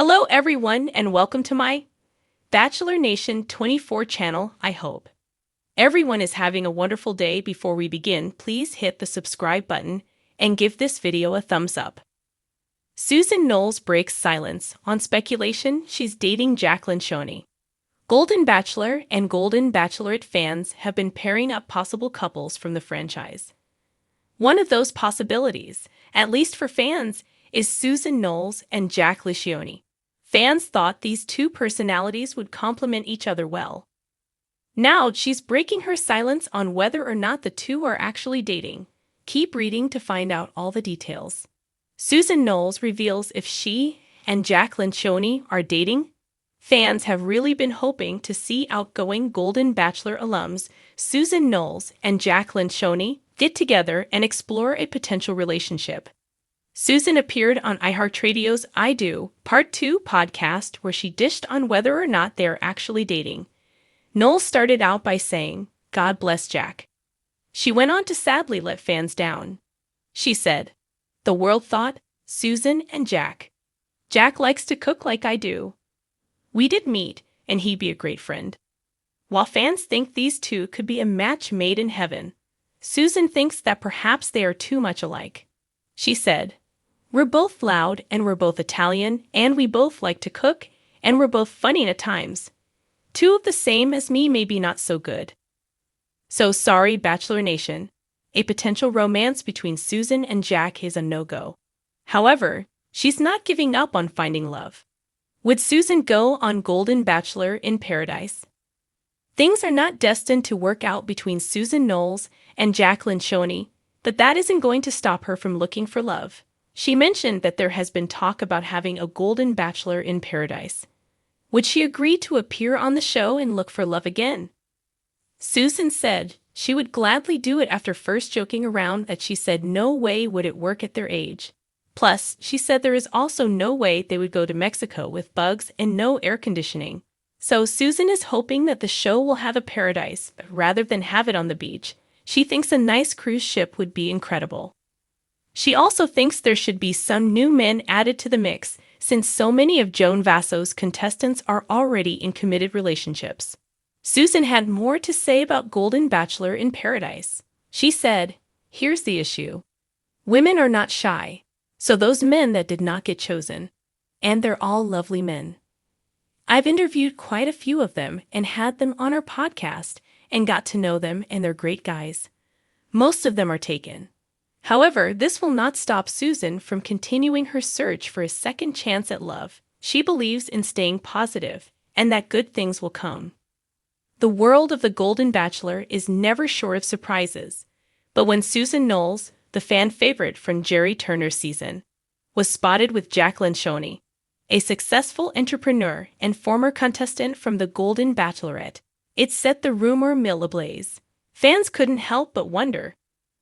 Hello everyone and welcome to my Bachelor Nation 24 channel, I hope. Everyone is having a wonderful day. Before we begin, please hit the subscribe button and give this video a thumbs up. Susan Noles breaks silence on speculation she's dating Jack Lencioni. Golden Bachelor and Golden Bachelorette fans have been pairing up possible couples from the franchise. One of those possibilities, at least for fans, is Susan Noles and Jack Lencioni. Fans thought these two personalities would complement each other well. Now she's breaking her silence on whether or not the two are actually dating. Keep reading to find out all the details. Susan Noles reveals if she and Jack Lencioni are dating. Fans have really been hoping to see outgoing Golden Bachelor alums Susan Noles and Jack Lencioni get together and explore a potential relationship. Susan appeared on iHeartRadio's I Do Part 2 podcast where she dished on whether or not they are actually dating. Noles started out by saying, "God bless Jack." She went on to sadly let fans down. She said, "The world thought, Susan and Jack. Jack likes to cook like I do. We did meet, and he'd be a great friend." While fans think these two could be a match made in heaven, Susan thinks that perhaps they are too much alike. She said, "We're both loud, and we're both Italian, and we both like to cook, and we're both funny at times. Two of the same as me maybe not so good. So sorry, Bachelor Nation. A potential romance between Susan and Jack is a no-go. However, she's not giving up on finding love. Would Susan go on Golden Bachelor in Paradise? Things are not destined to work out between Susan Noles and Jack Lencioni, but that isn't going to stop her from looking for love. She mentioned that there has been talk about having a Golden Bachelor in Paradise. Would she agree to appear on the show and look for love again? Susan said she would gladly do it after first joking around that she said no way would it work at their age. Plus, she said there is also no way they would go to Mexico with bugs and no air conditioning. So Susan is hoping that the show will have a paradise, but rather than have it on the beach, she thinks a nice cruise ship would be incredible. She also thinks there should be some new men added to the mix, since so many of Joan Vasso's contestants are already in committed relationships. Susan had more to say about Golden Bachelor in Paradise. She said, "Here's the issue. Women are not shy, so those men that did not get chosen, and they're all lovely men. I've interviewed quite a few of them and had them on our podcast and got to know them, and they're great guys. Most of them are taken. However, this will not stop Susan from continuing her search for a second chance at love. She believes in staying positive and that good things will come. The world of the Golden Bachelor is never short of surprises, but when Susan Noles, the fan favorite from Jerry Turner's season, was spotted with Jack Lencioni, a successful entrepreneur and former contestant from the Golden Bachelorette, it set the rumor mill ablaze. Fans couldn't help but wonder,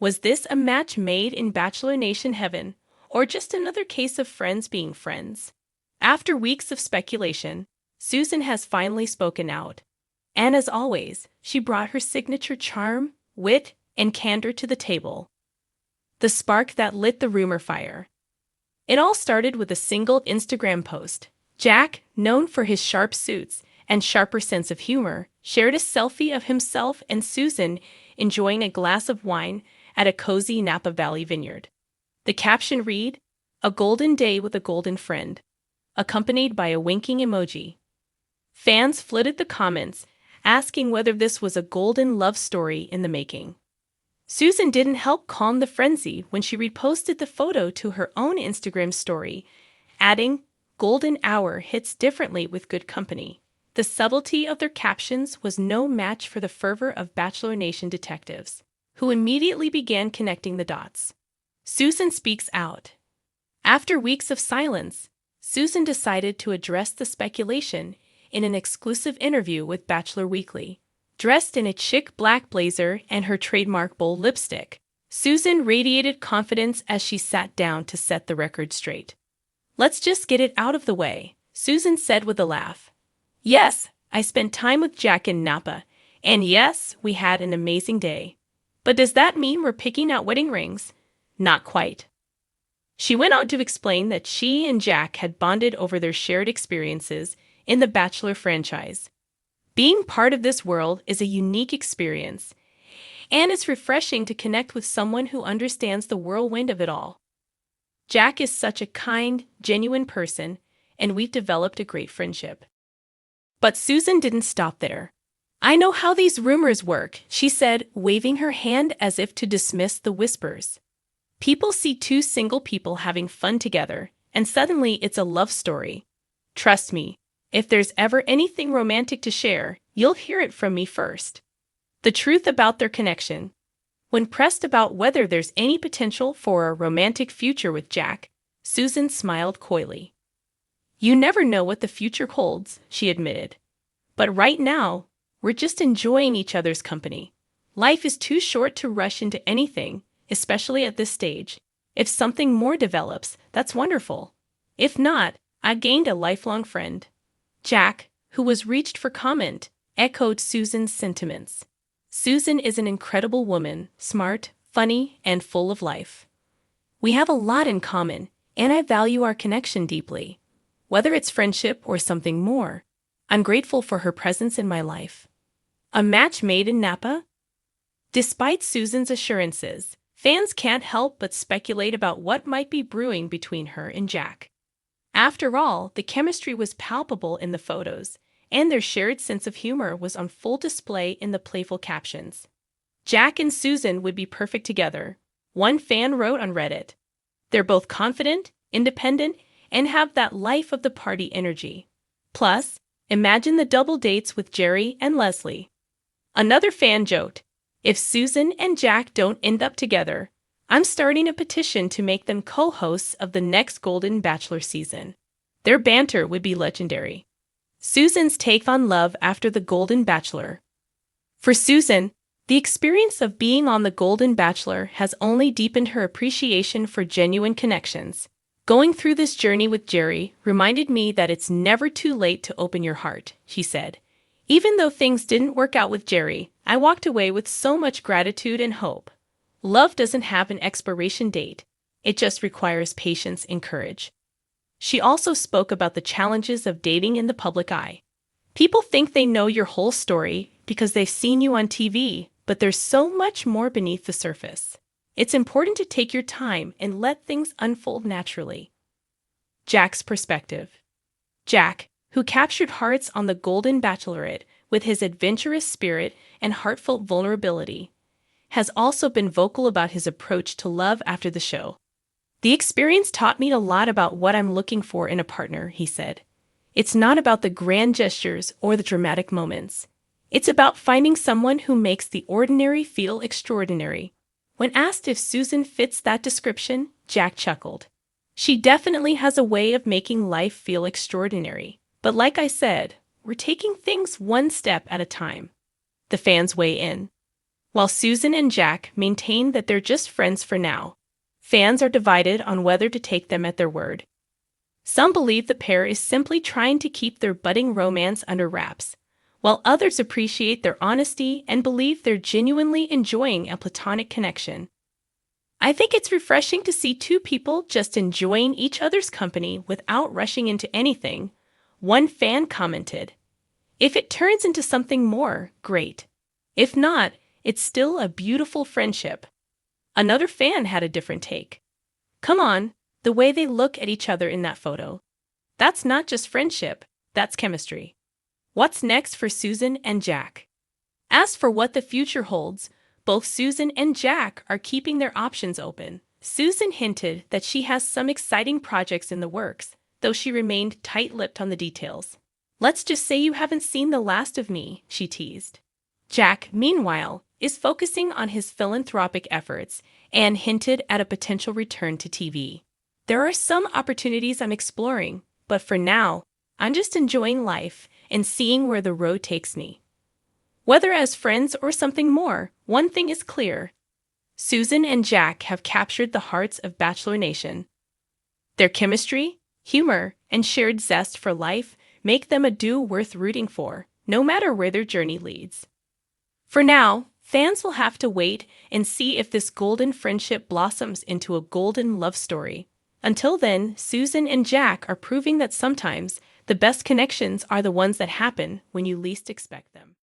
was this a match made in Bachelor Nation heaven, or just another case of friends being friends? After weeks of speculation, Susan has finally spoken out. And as always, she brought her signature charm, wit, and candor to the table. The spark that lit the rumor fire. It all started with a single Instagram post. Jack, known for his sharp suits and sharper sense of humor, shared a selfie of himself and Susan enjoying a glass of wine at a cozy Napa Valley vineyard. The caption read, "A golden day with a golden friend," accompanied by a winking emoji. Fans flooded the comments, asking whether this was a golden love story in the making. Susan didn't help calm the frenzy when she reposted the photo to her own Instagram story, adding, "Golden hour hits differently with good company." The subtlety of their captions was no match for the fervor of Bachelor Nation detectives, who immediately began connecting the dots. Susan speaks out. After weeks of silence, Susan decided to address the speculation in an exclusive interview with Bachelor Weekly. Dressed in a chic black blazer and her trademark bold lipstick, Susan radiated confidence as she sat down to set the record straight. "Let's just get it out of the way," Susan said with a laugh. "Yes, I spent time with Jack in Napa, and yes, we had an amazing day. But does that mean we're picking out wedding rings? Not quite." She went on to explain that she and Jack had bonded over their shared experiences in the Bachelor franchise. Being part of this world is a unique experience, and it's refreshing to connect with someone who understands the whirlwind of it all. Jack is such a kind, genuine person, and we've developed a great friendship. But Susan didn't stop there. I know how these rumors work, she said, waving her hand as if to dismiss the whispers. People see two single people having fun together, and suddenly it's a love story. Trust me, if there's ever anything romantic to share, you'll hear it from me first. The truth about their connection. When pressed about whether there's any potential for a romantic future with Jack, Susan smiled coyly. You never know what the future holds, she admitted. But right now, we're just enjoying each other's company. Life is too short to rush into anything, especially at this stage. If something more develops, that's wonderful. If not, I gained a lifelong friend. Jack, who was reached for comment, echoed Susan's sentiments. Susan is an incredible woman, smart, funny, and full of life. We have a lot in common, and I value our connection deeply. Whether it's friendship or something more, I'm grateful for her presence in my life. A match made in Napa? Despite Susan's assurances, fans can't help but speculate about what might be brewing between her and Jack. After all, the chemistry was palpable in the photos, and their shared sense of humor was on full display in the playful captions. Jack and Susan would be perfect together, one fan wrote on Reddit. They're both confident, independent, and have that life of the party energy. Plus, imagine the double dates with Jerry and Leslie. Another fan joked, if Susan and Jack don't end up together, I'm starting a petition to make them co-hosts of the next Golden Bachelor season. Their banter would be legendary. Susan's take on love after the Golden Bachelor. For Susan, the experience of being on the Golden Bachelor has only deepened her appreciation for genuine connections. Going through this journey with Jerry reminded me that it's never too late to open your heart, she said. Even though things didn't work out with Jerry, I walked away with so much gratitude and hope. Love doesn't have an expiration date. It just requires patience and courage. She also spoke about the challenges of dating in the public eye. People think they know your whole story because they've seen you on TV, but there's so much more beneath the surface. It's important to take your time and let things unfold naturally. Jack's perspective. Jack, who captured hearts on the Golden Bachelorette with his adventurous spirit and heartfelt vulnerability, has also been vocal about his approach to love after the show. The experience taught me a lot about what I'm looking for in a partner, he said. It's not about the grand gestures or the dramatic moments. It's about finding someone who makes the ordinary feel extraordinary. When asked if Susan fits that description, Jack chuckled. She definitely has a way of making life feel extraordinary. But like I said, we're taking things one step at a time. The fans weigh in. While Susan and Jack maintain that they're just friends for now, fans are divided on whether to take them at their word. Some believe the pair is simply trying to keep their budding romance under wraps, while others appreciate their honesty and believe they're genuinely enjoying a platonic connection. I think it's refreshing to see two people just enjoying each other's company without rushing into anything, one fan commented. If it turns into something more, great. If not, it's still a beautiful friendship. Another fan had a different take. Come on, the way they look at each other in that photo. That's not just friendship, that's chemistry. What's next for Susan and Jack? As for what the future holds, both Susan and Jack are keeping their options open. Susan hinted that she has some exciting projects in the works, though she remained tight-lipped on the details. Let's just say you haven't seen the last of me, she teased. Jack, meanwhile, is focusing on his philanthropic efforts and hinted at a potential return to TV. There are some opportunities I'm exploring, but for now, I'm just enjoying life and seeing where the road takes me. Whether as friends or something more, one thing is clear. Susan and Jack have captured the hearts of Bachelor Nation. Their chemistry, humor, and shared zest for life make them a duo worth rooting for, no matter where their journey leads. For now, fans will have to wait and see if this golden friendship blossoms into a golden love story. Until then, Susan and Jack are proving that sometimes the best connections are the ones that happen when you least expect them.